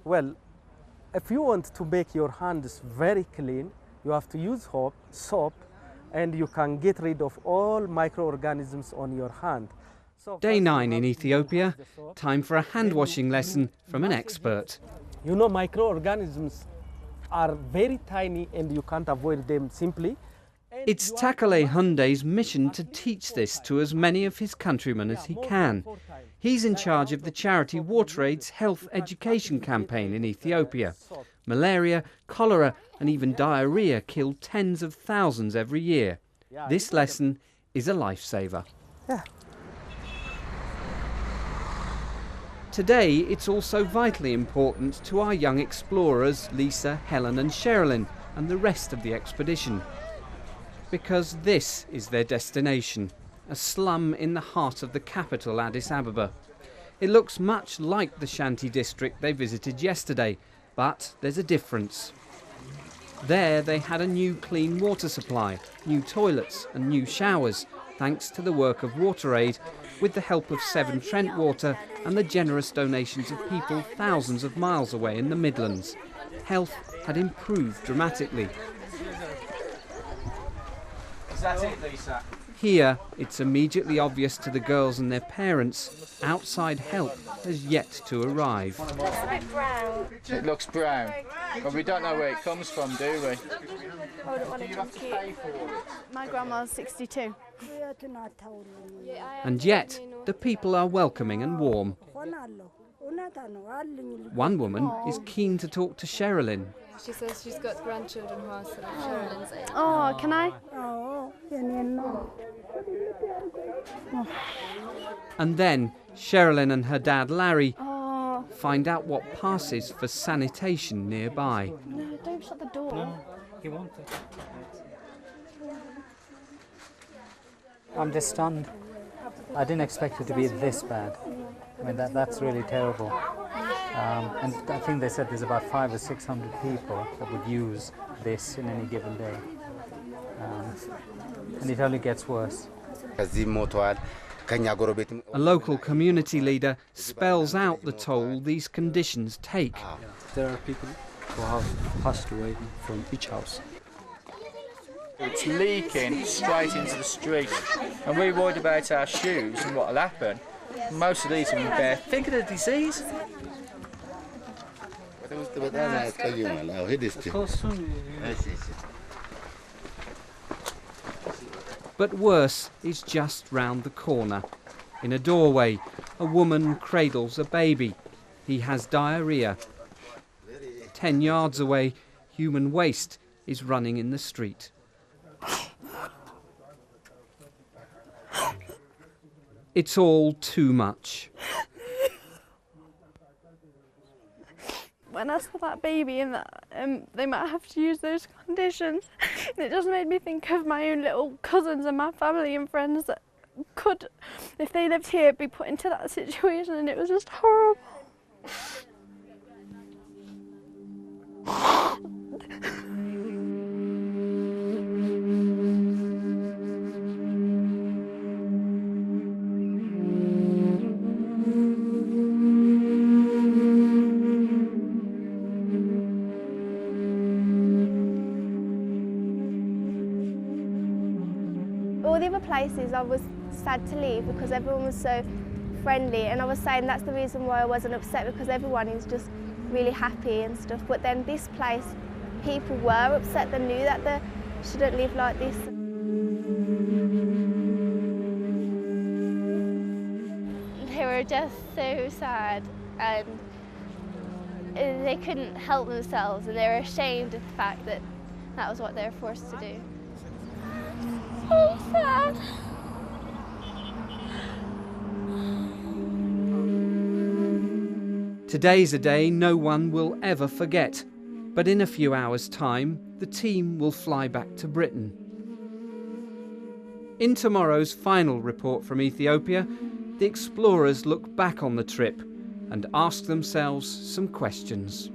Well, if you want to make your hands very clean, you have to use soap, and you can get rid of all microorganisms on your hand. So Day first 9 you in have to Ethiopia, use the soap. time for a hand washing lesson from an expert. You know, microorganisms are very tiny and you can't avoid them simply. And It's you have to Takale wash Hyundai's it mission at to least teach 4 this times. to as many of his countrymen as he can. He's in charge of the charity WaterAid's health education campaign in Ethiopia. Malaria, cholera and even diarrhea kill tens of thousands every year. This lesson is a lifesaver. Yeah. Today it's also vitally important to our young explorers Lisa, Helen and Sherilyn and the rest of the expedition. Because this is their destination, a slum in the heart of the capital, Addis Ababa. It looks much like the Shanti district they visited yesterday, but there's a difference. There they had a new clean water supply, new toilets and new showers, thanks to the work of WaterAid, with the help of Severn Trent Water and the generous donations of people thousands of miles away in the Midlands. Health had improved dramatically. Is that it, Lisa? Here, it's immediately obvious to the girls and their parents, outside help has yet to arrive. It looks a bit brown. It looks brown, but we don't know where it comes from, do we? I don't want it to be cute. My grandma's 62. And yet, the people are welcoming and warm. One woman is keen to talk to Sherilyn. She says she's got grandchildren who are sort of Sherilyn's age. Oh, can I? And then Sherilyn and her dad Larry Oh, find out what passes for sanitation nearby. no, don't shut the door. I'm just stunned. I didn't expect it to be this bad. I mean, that's really terrible. And I think they said there's about 500 or 600 people that would use this in any given day. And it only gets worse. A local community leader spells out the toll these conditions take. There are people who have passed away from each house. It's leaking straight into the street, and we're worried about our shoes and what will happen. Most of these are in bare. Think of the disease. But worse is just round the corner. In a doorway, a woman cradles a baby. He has diarrhea. 10 yards away, human waste is running in the street. It's all too much. When I saw that baby and that they might have to use those conditions, it just made me think of my own little cousins and my family and friends that could, if they lived here, be put into that situation, and it was just horrible. All the other places I was sad to leave because everyone was so friendly, and I was saying that's the reason why I wasn't upset, because everyone is just really happy and stuff. But then this place, people were upset. They knew that they shouldn't live like this. They were just so sad, and they couldn't help themselves, and they were ashamed of the fact that that was what they were forced to do. So sad. Today's a day no one will ever forget, but in a few hours' time, the team will fly back to Britain. In tomorrow's final report from Ethiopia, the explorers look back on the trip and ask themselves some questions.